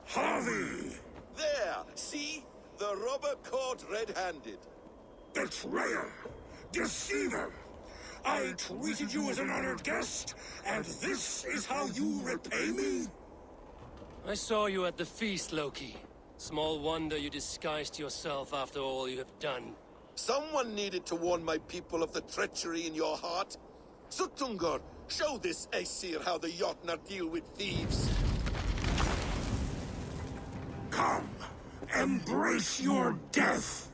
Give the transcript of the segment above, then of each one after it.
Harvey! There! See? The robber caught red-handed. Betrayer! Deceiver! I treated you as an honored guest, and this is how you repay me? I saw you at the feast, Loki. Small wonder you disguised yourself after all you have done. Someone needed to warn my people of the treachery in your heart. Suttungr, show this Aesir how the Jotnar deal with thieves. Come, embrace your death!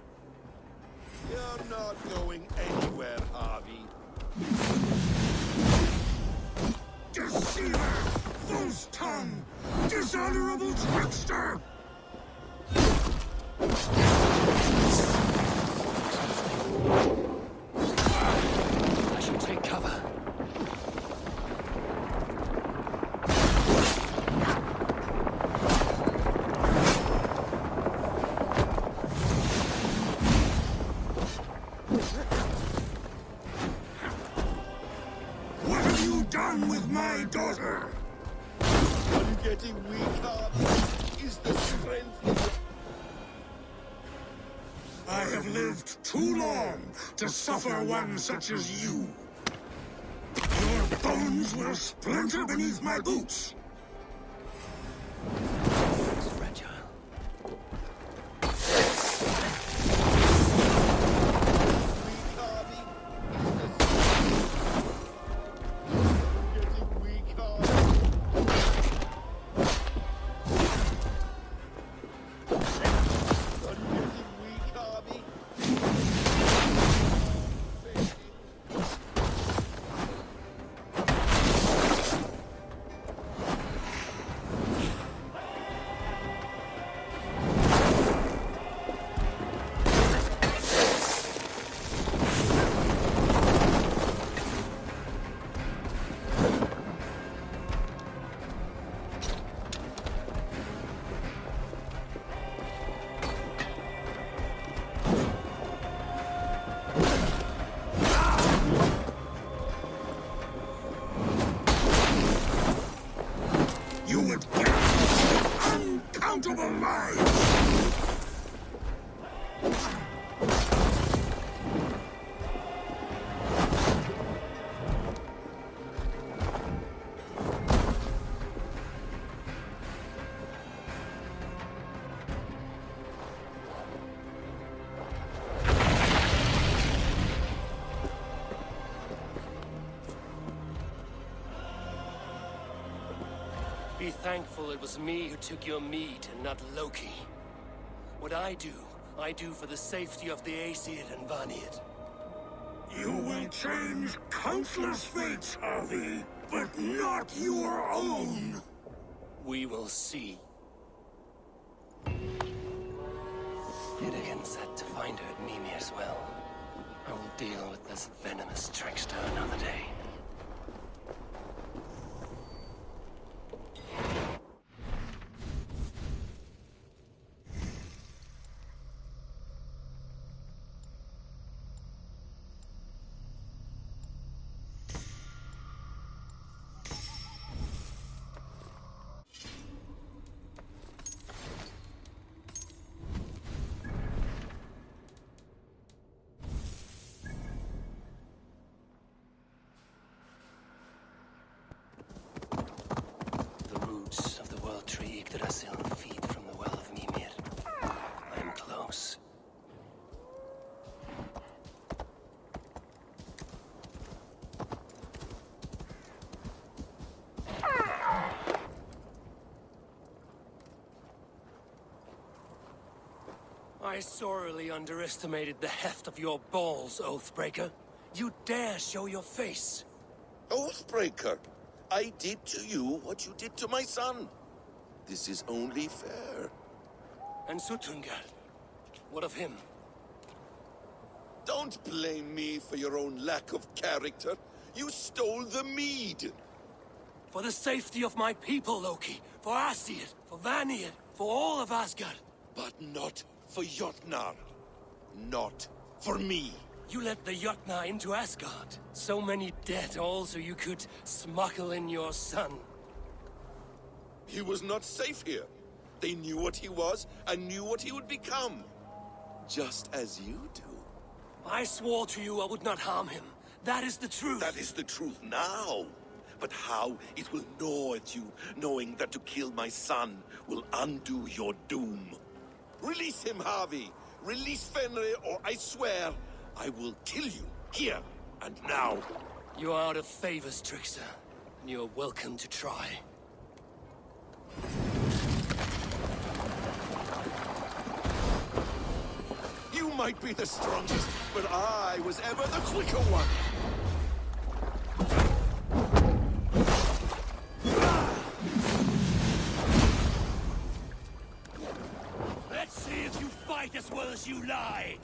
You're not going anywhere, Harvey. Deceiver! False tongue! Dishonorable trickster! I should take cover. What have you done with my daughter? I'm getting weak, Harvey. Is the strength in I have lived too long to suffer one such as you. Your bones will splinter beneath my boots. It's fragile. weak, Harvey? I'm getting weak, Harvey. I'm getting weak, Harvey. You would get uncountable lives. Be thankful it was me who took your meat and not Loki. What I do for the safety of the Aesir and Vanir. You will change countless fates, Harvey, but not your own. We will see. Hidegan said to find her at Mimir's well. I will deal with this venomous trickster another day. Feed from the well of Mimir. I am close. I sorely underestimated the heft of your balls, Oathbreaker. You dare show your face. Oathbreaker, I did to you what you did to my son. This is only fair. And Suttungr, what of him? Don't blame me for your own lack of character. You stole the mead. For the safety of my people, Loki. For Aesir, for Vanir, for all of Asgard. But not for Jotnar. Not for me. You let the Jotnar into Asgard. So many dead, all so you could smuggle in your son. He was not safe here. They knew what he was, and knew what he would become. Just as you do. I swore to you I would not harm him. That is the truth. That is the truth now. But how it will gnaw at you, knowing that to kill my son will undo your doom. Release him, Harvey. Release Fenrir, or I swear, I will kill you, here and now. You are out of favors, Trickster. And you are welcome to try. You might be the strongest, but I was ever the quicker one. Let's see if you fight as well as you lie.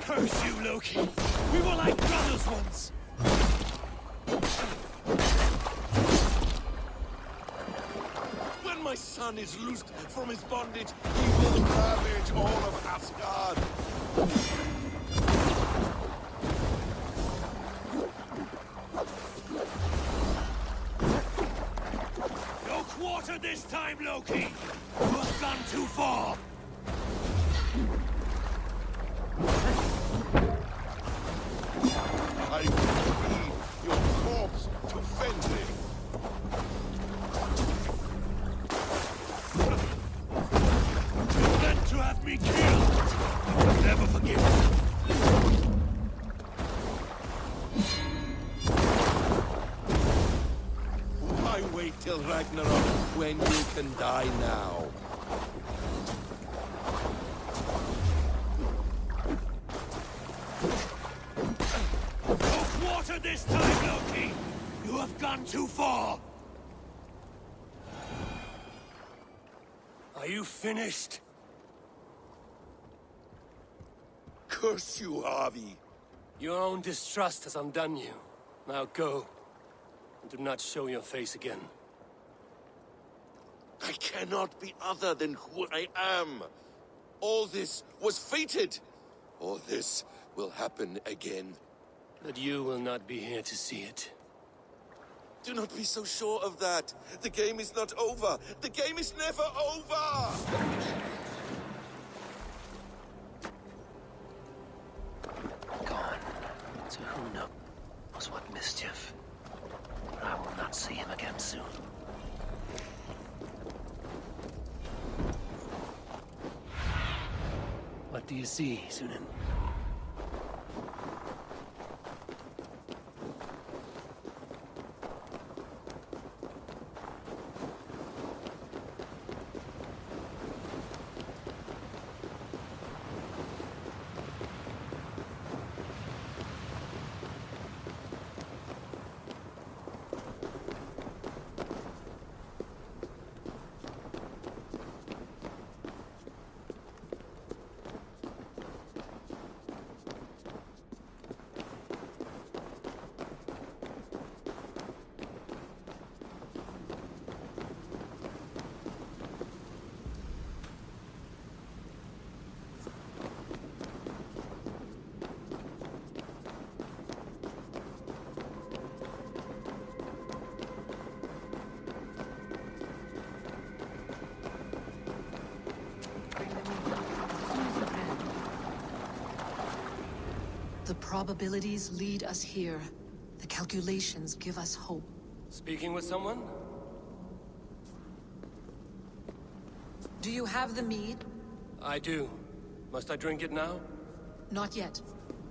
Curse you, Loki! We were like brothers once! When my son is loosed from his bondage, he will ravage all of Asgard. No quarter this time, Loki! You have gone too far! I will feed your corpse to Fenrir. You're meant to have me killed! I'll never forgive you! Why wait till Ragnarok when you can die now? No quarter this time, Loki! You have gone too far! Are you finished? Curse you, Harvey. Your own distrust has undone you. Now go. And do not show your face again. I cannot be other than who I am. All this was fated. All this will happen again. But you will not be here to see it. Do not be so sure of that. The game is not over. The game is never over! Gone. To who knows what mischief. But I will not see him again soon. What do you see, Sunan? The probabilities lead us here. The calculations give us hope. Speaking with someone? Do you have the mead? I do. Must I drink it now? Not yet.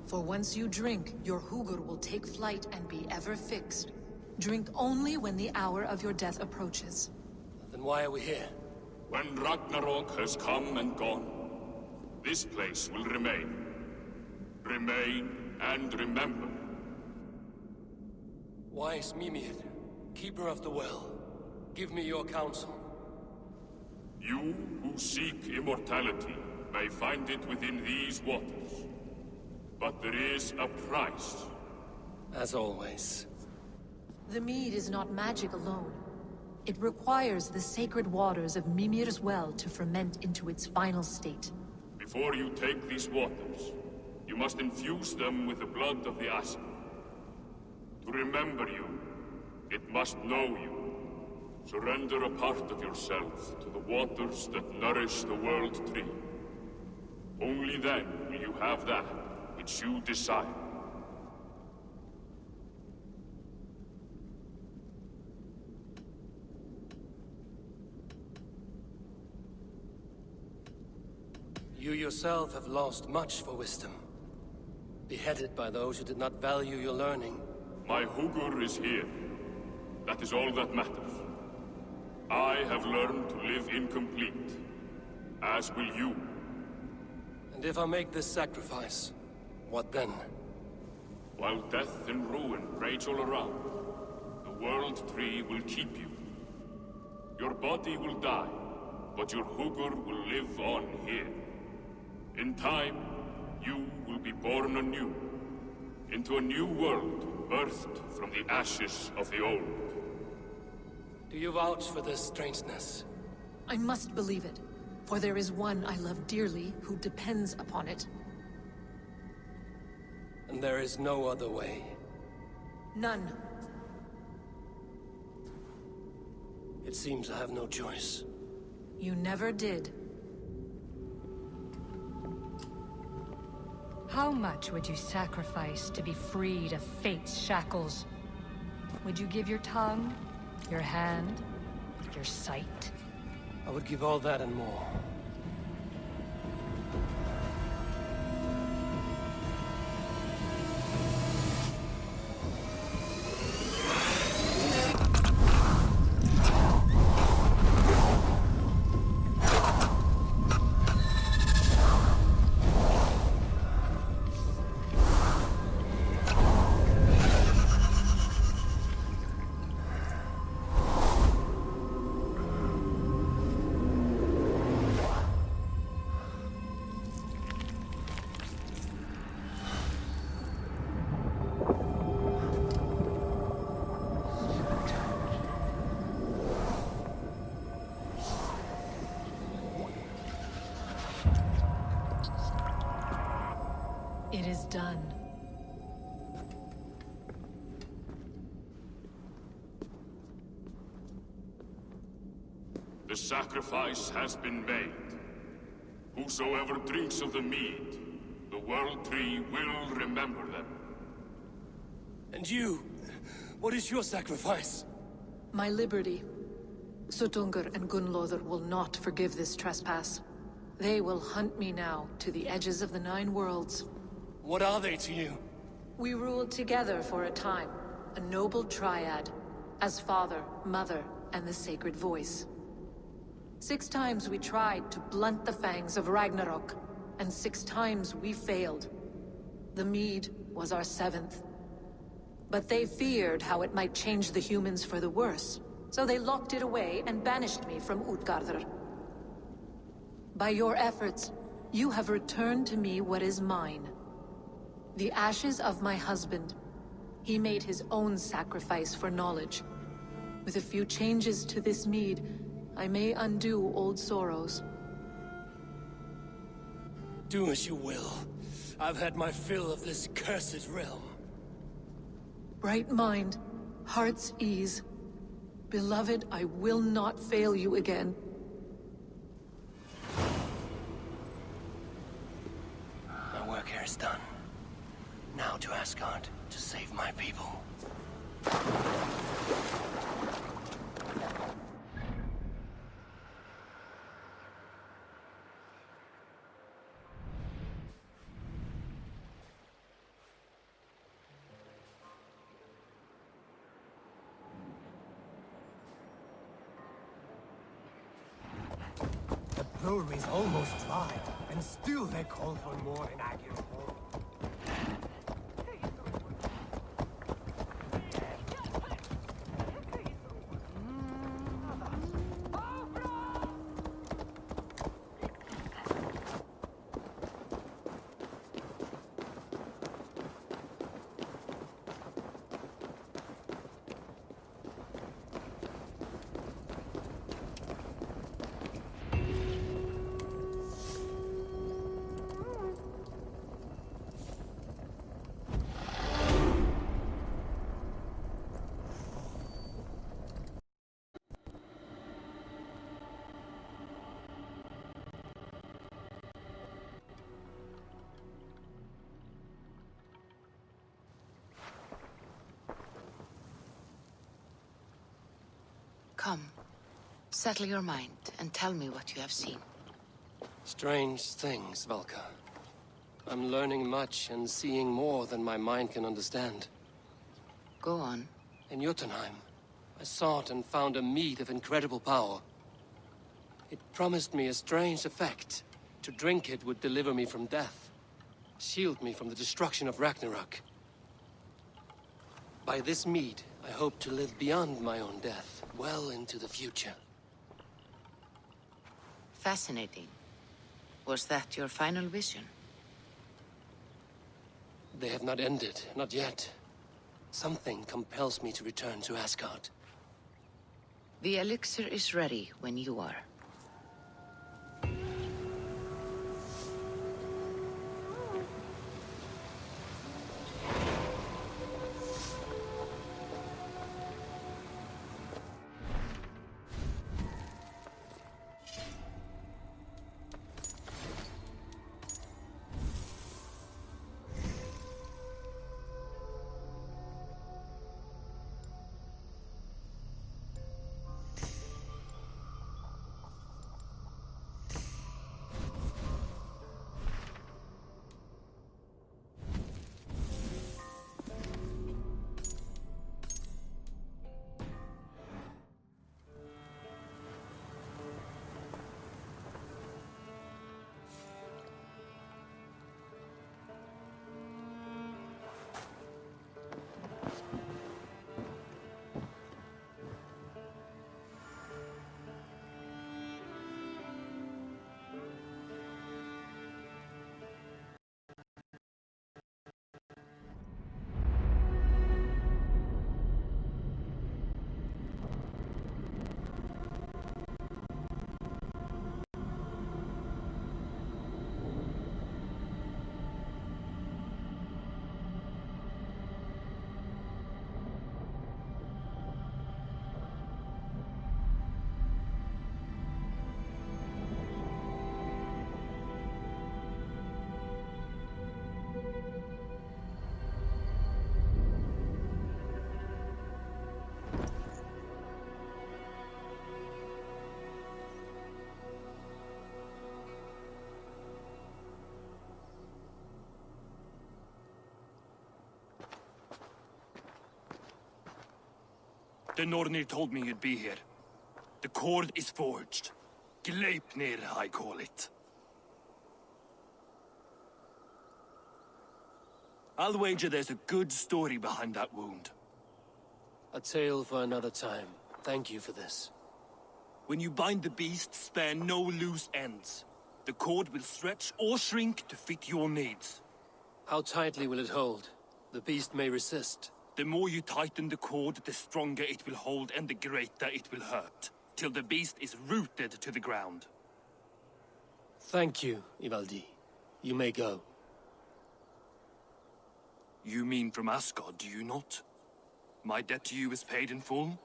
For once you drink, your Hugur will take flight and be ever fixed. Drink only when the hour of your death approaches. Then why are we here? When Ragnarok has come and gone, this place will remain. Remain and remember. Wise Mimir, keeper of the well, give me your counsel. You who seek immortality may find it within these waters. But there is a price. As always. The mead is not magic alone. It requires the sacred waters of Mimir's well to ferment into its final state. Before you take these waters, you must infuse them with the blood of the Assassins. To remember you, it must know you. Surrender a part of yourself to the waters that nourish the World Tree. Only then will you have that which you desire. You yourself have lost much for wisdom. Beheaded by those who did not value your learning. My Hugur is here. That is all that matters. I have learned to live incomplete, as will you. And if I make this sacrifice, what then? While death and ruin rage all around, the World Tree will keep you. Your body will die, but your Hugur will live on here. In time, you will be born anew, into a new world birthed from the ashes of the old. Do you vouch for this strangeness? I must believe it, for there is one I love dearly who depends upon it. And there is no other way. None. It seems I have no choice. You never did. How much would you sacrifice to be freed of fate's shackles? Would you give your tongue, your hand, your sight? I would give all that and more. It is done. The sacrifice has been made. Whosoever drinks of the mead, the World Tree will remember them. And you? What is your sacrifice? My liberty. Suttungr and Gunnlóðr will not forgive this trespass. They will hunt me now to the edges of the Nine Worlds. What are they to you? We ruled together for a time, a noble triad, as father, mother, and the sacred voice. 6 times we tried to blunt the fangs of Ragnarok, and 6 times we failed. The mead was our 7th. But they feared how it might change the humans for the worse, so they locked it away and banished me from Utgardr. By your efforts, you have returned to me what is mine. The ashes of my husband. He made his own sacrifice for knowledge. With a few changes to this mead, I may undo old sorrows. Do as you will. I've had my fill of this cursed realm. Bright mind, heart's ease. Beloved, I will not fail you again. My work here is done. Now to Asgard to save my people. The brewery's almost dry, and still they call for more in Agir's home. Come. Settle your mind and tell me what you have seen. Strange things, Valka. I'm learning much and seeing more than my mind can understand. Go on. In Jotunheim, I sought and found a mead of incredible power. It promised me a strange effect. To drink it would deliver me from death, shield me from the destruction of Ragnarok. By this mead, I hope to live beyond my own death, well into the future. Fascinating. Was that your final vision? They have not ended, not yet. Something compels me to return to Asgard. The elixir is ready when you are. The Nornir told me you'd be here. The cord is forged. Gleipnir, I call it. I'll wager there's a good story behind that wound. A tale for another time. Thank you for this. When you bind the beast, spare no loose ends. The cord will stretch or shrink to fit your needs. How tightly will it hold? The beast may resist. The more you tighten the cord, the stronger it will hold and the greater it will hurt, till the beast is rooted to the ground. Thank you, Ivaldi. You may go. You mean from Asgard, do you not? My debt to you is paid in full?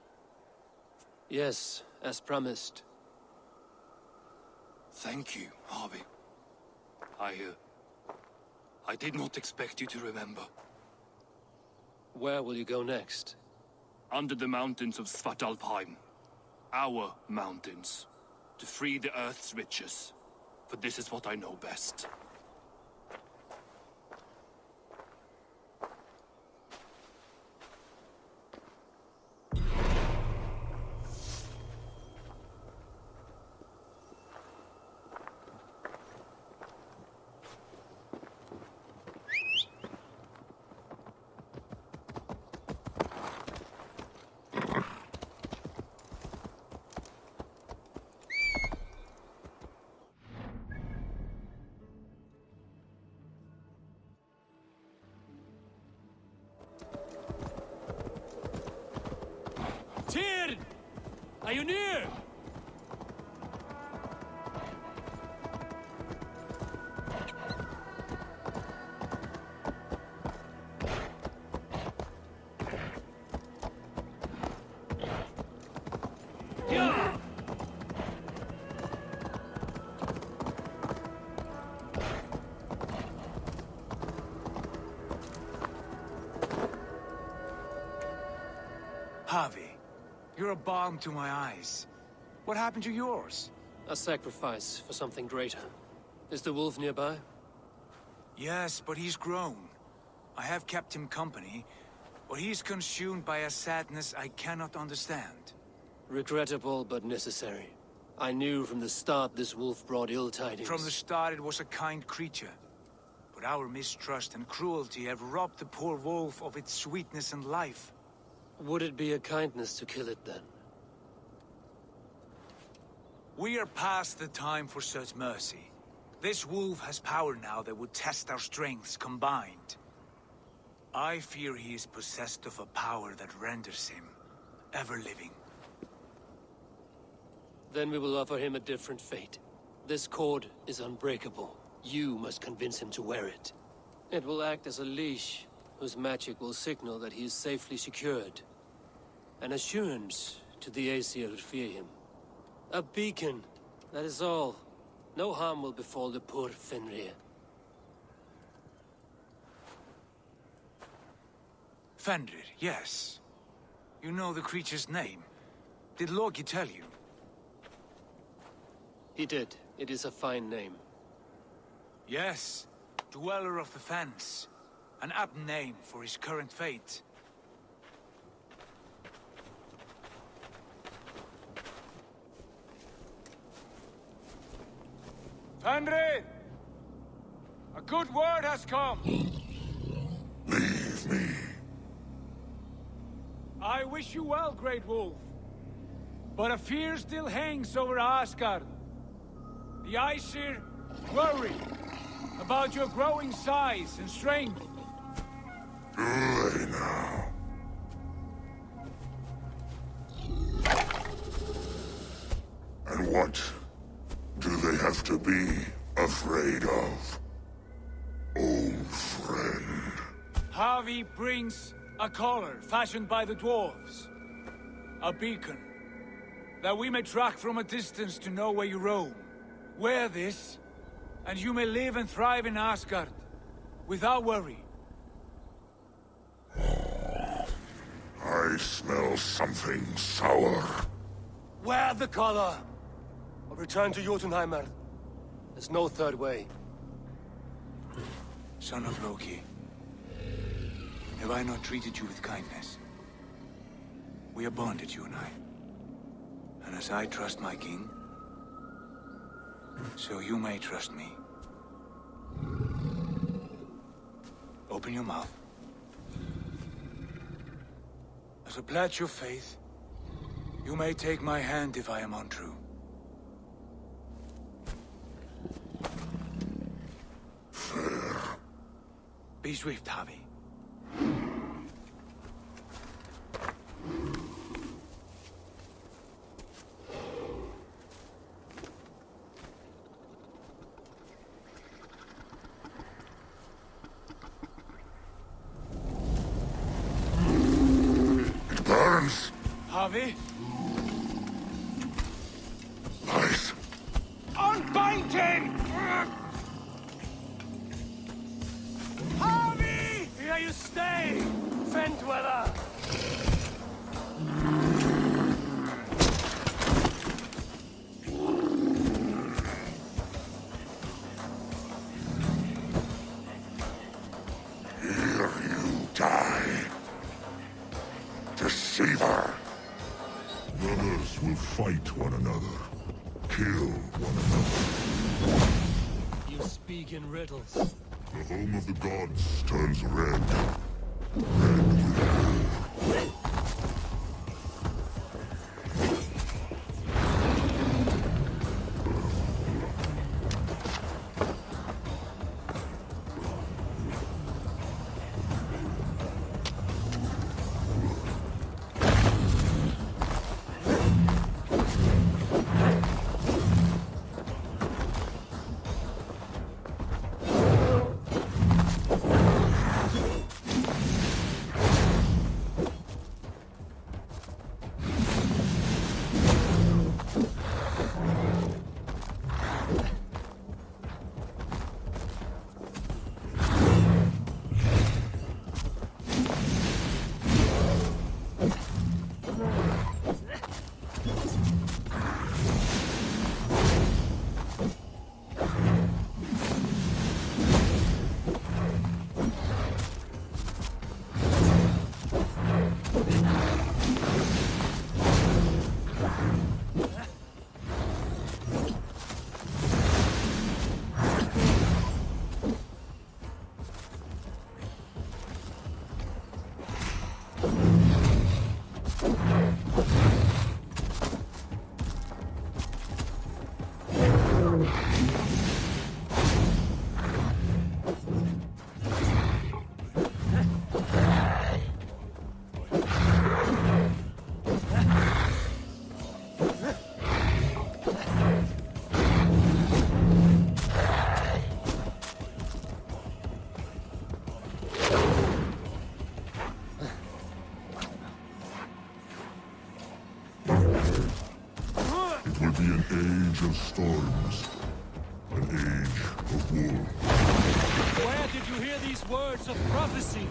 Yes, as promised. Thank you, Harvey. I did not expect you to remember. Where will you go next? Under the mountains of Svartalfheim. Our mountains. To free the Earth's riches. For this is what I know best. Tyr! Are you near? Harvey, you're You're a balm to my eyes. What happened to yours? A sacrifice for something greater. Is the wolf nearby? Yes, but he's grown. I have kept him company, but he's consumed by a sadness I cannot understand. Regrettable, but necessary. I knew from the start this wolf brought ill tidings. From the start it was a kind creature. But our mistrust and cruelty have robbed the poor wolf of its sweetness and life. Would it be a kindness to kill it, then? We are past the time for such mercy. This wolf has power now that would test our strengths combined. I fear he is possessed of a power that renders him ever-living. Then we will offer him a different fate. This cord is unbreakable. You must convince him to wear it. It will act as a leash, whose magic will signal that he is safely secured. An assurance to the Aesir who fear him. A beacon, that is all. No harm will befall the poor Fenrir. Fenrir, yes. You know the creature's name. Did Loki tell you? He did. It is a fine name. Yes. Dweller of the Fens. An apt name for his current fate. Fenrir! A good word has come! Leave me. I wish you well, Great Wolf. But a fear still hangs over Asgard. The Aesir worry about your growing size and strength. Do they now? And what do they have to be afraid of, old friend? Harvey brings a collar fashioned by the dwarves. A beacon, that we may track from a distance to know where you roam. Wear this, and you may live and thrive in Asgard, without worry. I smell something sour. Wear the collar! Or return to Jotunheimer. There's no third way. Son of Loki, have I not treated you with kindness? We are bonded, you and I. And as I trust my king, so you may trust me. Open your mouth. As a pledge of faith, you may take my hand if I am untrue. Fair. Be swift, Harvey. It burns. Harvey? Nice. Unbind him! Harvey! Here you stay, Fen Dweller! Here you die. Deceiver. Brothers will fight one another. Kill one another. You speak in riddles. The home of the gods turns red. Red with war. age of storms. An age of war. Where did you hear these words of prophecy?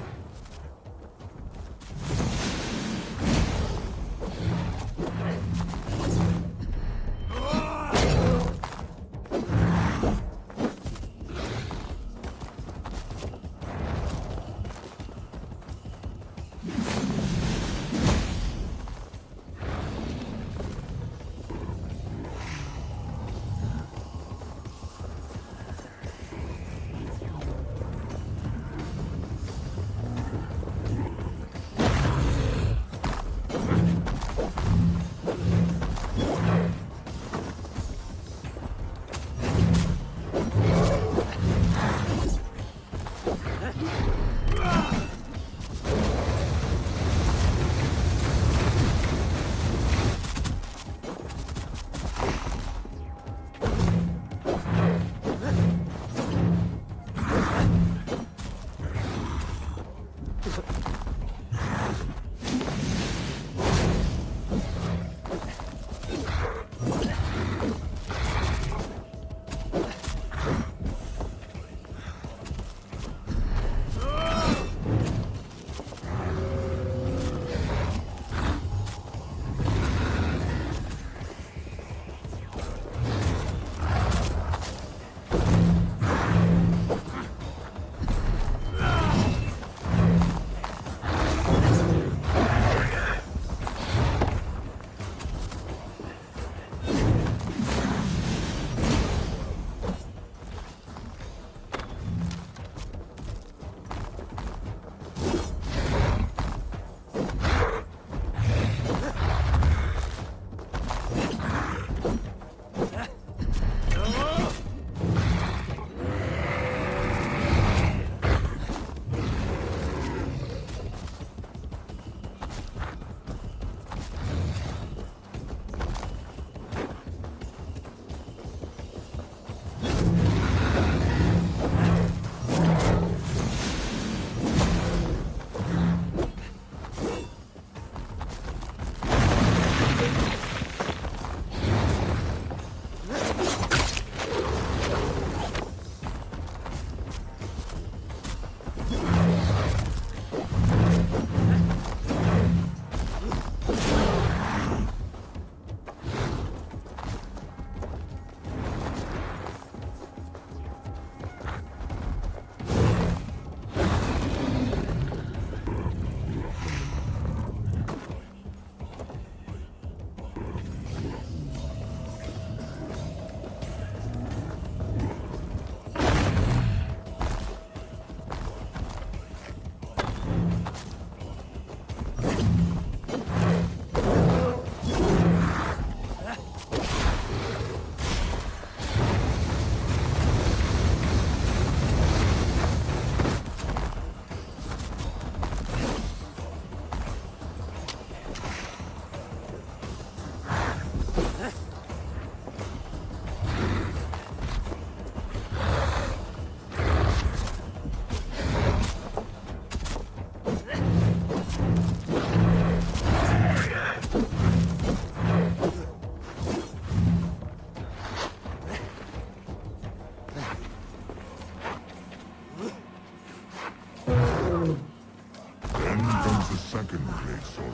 second great sorrow,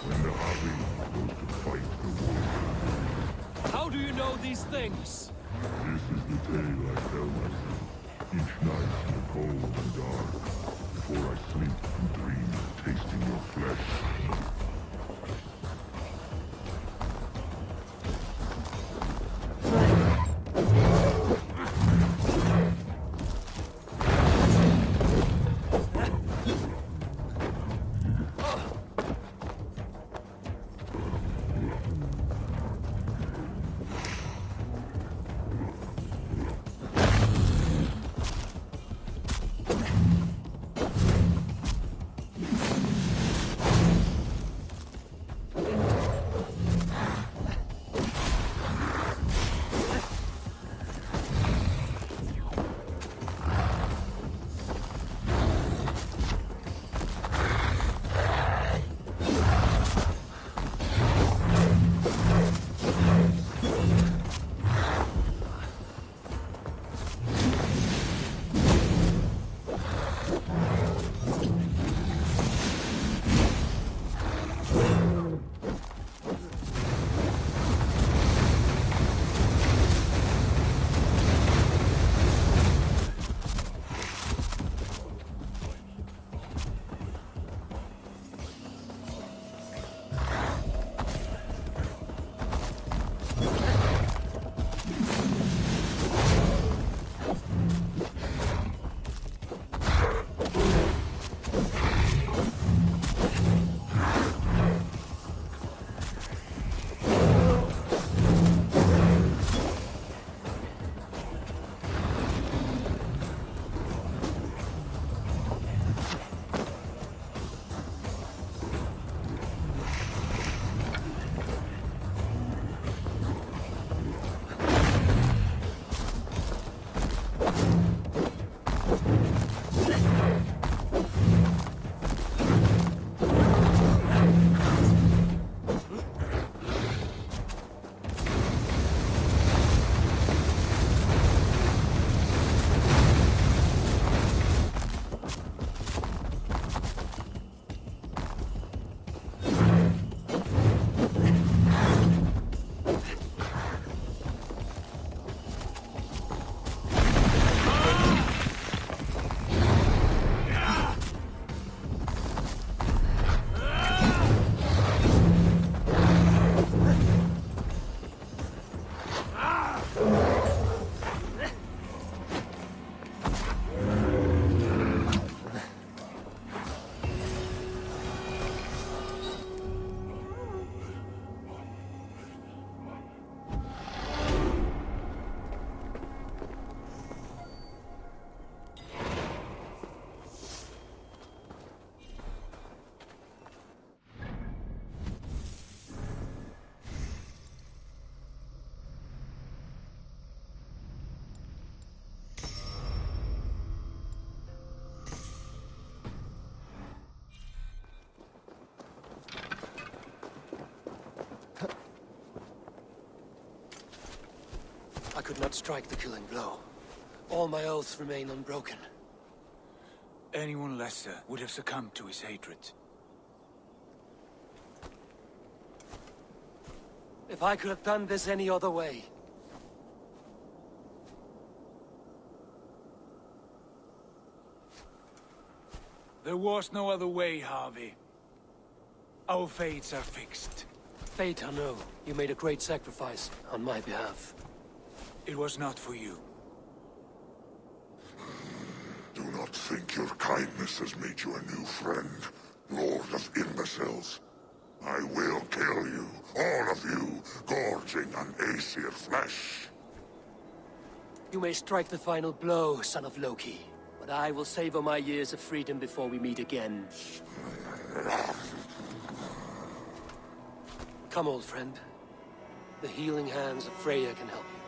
when the Havi goes to fight the war. How do you know these things? This is the tale I tell myself, each night in the cold and dark, before I sleep and dream of tasting your flesh. could not strike the killing blow. All my oaths remain unbroken. Anyone lesser would have succumbed to his hatred. If I could have done this any other way... There was no other way, Harvey. Our fates are fixed. Fate, I know. You made a great sacrifice on my behalf. It was not for you. Do not think your kindness has made you a new friend, Lord of Imbeciles. I will kill you, all of you, gorging on Aesir flesh. You may strike the final blow, son of Loki, but I will savor my years of freedom before we meet again. Come, old friend. The healing hands of Freya can help you.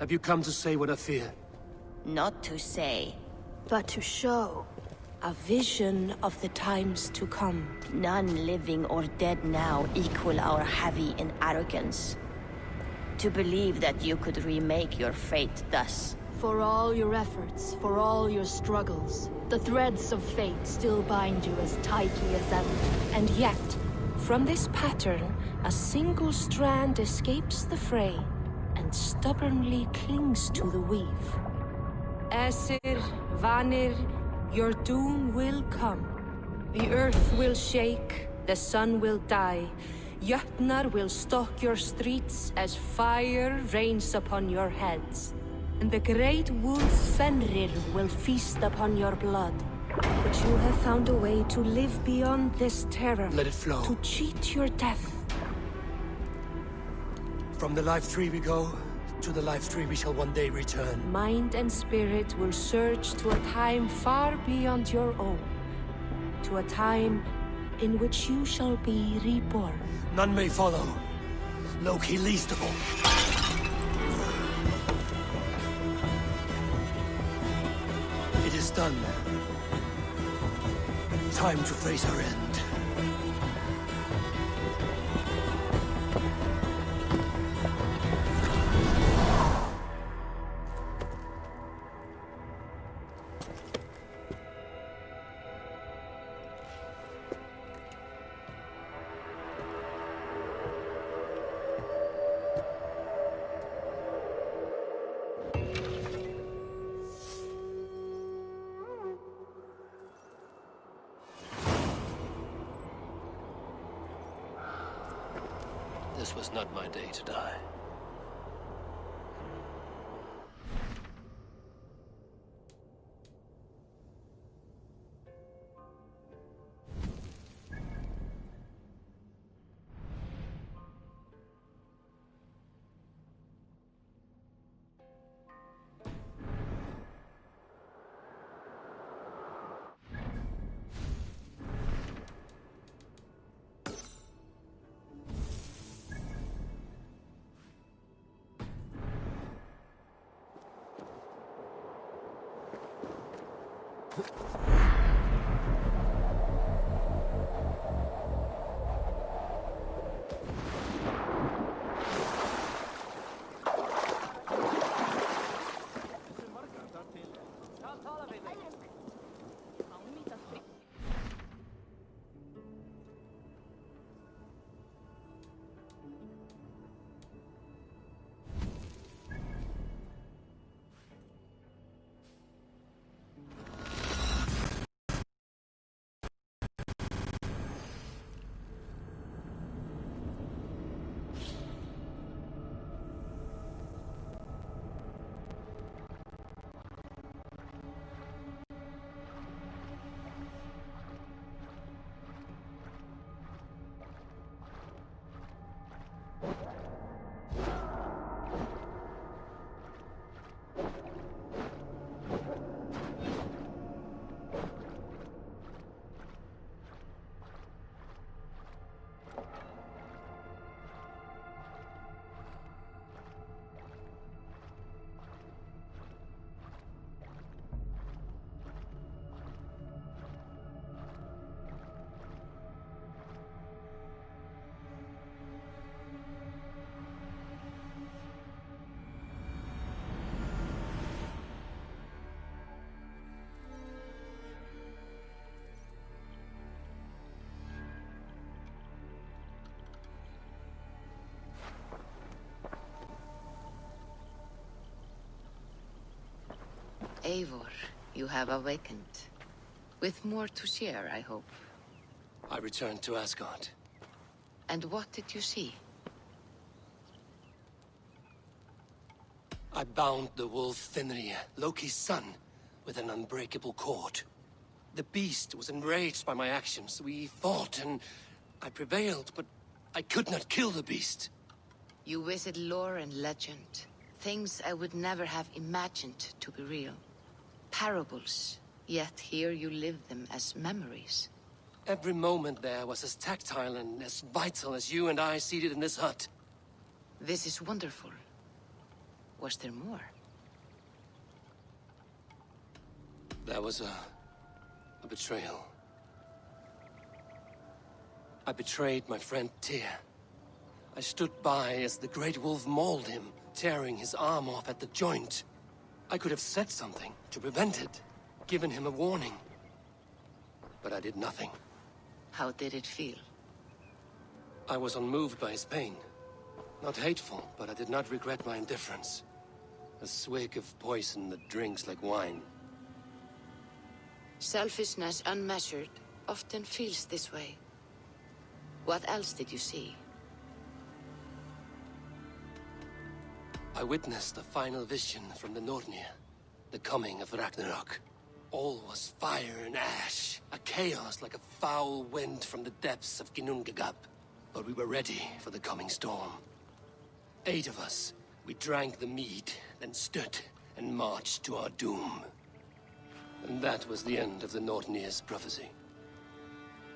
Have you come to say what I fear? Not to say, but to show. A vision of the times to come. None living or dead now equal our heavy in arrogance. To believe that you could remake your fate thus. For all your efforts, for all your struggles, the threads of fate still bind you as tightly as ever. And yet, from this pattern, a single strand escapes the fray and stubbornly clings to the weave. Aesir, Vanir, your doom will come. The earth will shake, the sun will die. Jötnar will stalk your streets as fire rains upon your heads. And the great wolf Fenrir will feast upon your blood. But you have found a way to live beyond this terror. Let it flow. To cheat your death. From the life tree we go, to the life tree we shall one day return. Mind and spirit will surge to a time far beyond your own. To a time in which you shall be reborn. None may follow. Loki least of all. It is done. Time to face our end. This was not my day to die. Eivor, you have awakened. With more to share, I hope. I returned to Asgard. And what did you see? I bound the wolf Fenrir, Loki's son, with an unbreakable cord. The beast was enraged by my actions. We fought and I prevailed, but I could not kill the beast. You visit lore and legend. Things I would never have imagined to be real. Parables, yet here you live them as memories. Every moment there was as tactile and as vital as you and I seated in this hut. This is wonderful. Was there more? There was a betrayal. I betrayed my friend Tyr. I stood by as the Great Wolf mauled him, tearing his arm off at the joint. I could have said something to prevent it, given him a warning. But I did nothing. How did it feel? I was unmoved by his pain. Not hateful, but I did not regret my indifference. A swig of poison that drinks like wine. Selfishness unmeasured often feels this way. What else did you see? I witnessed the final vision from the Nornir, the coming of Ragnarok. All was fire and ash, a chaos like a foul wind from the depths of Ginnungagap. But we were ready for the coming storm. 8 of us, we drank the mead, then stood and marched to our doom. And that was the end of the Nornir's prophecy.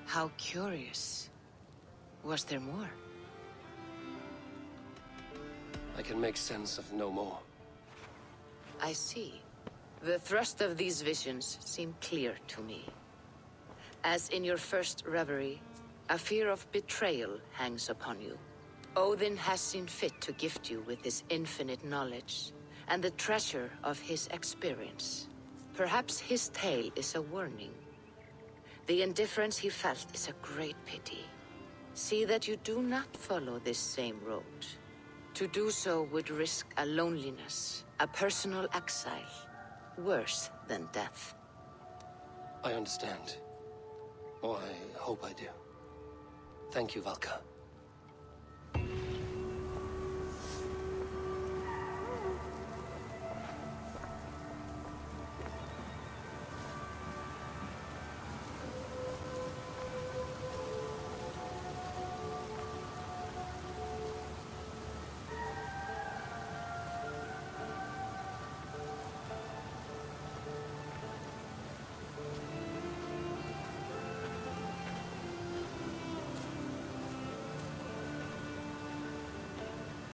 How curious. Was there more? I can make sense of no more. I see. The thrust of these visions seem clear to me. As in your first reverie, a fear of betrayal hangs upon you. Odin has seen fit to gift you with his infinite knowledge, and the treasure of his experience. Perhaps his tale is a warning. The indifference he felt is a great pity. See that you do not follow this same road. To do so would risk a loneliness, a personal exile, worse than death. I understand. Or I hope I do. Thank you, Valka.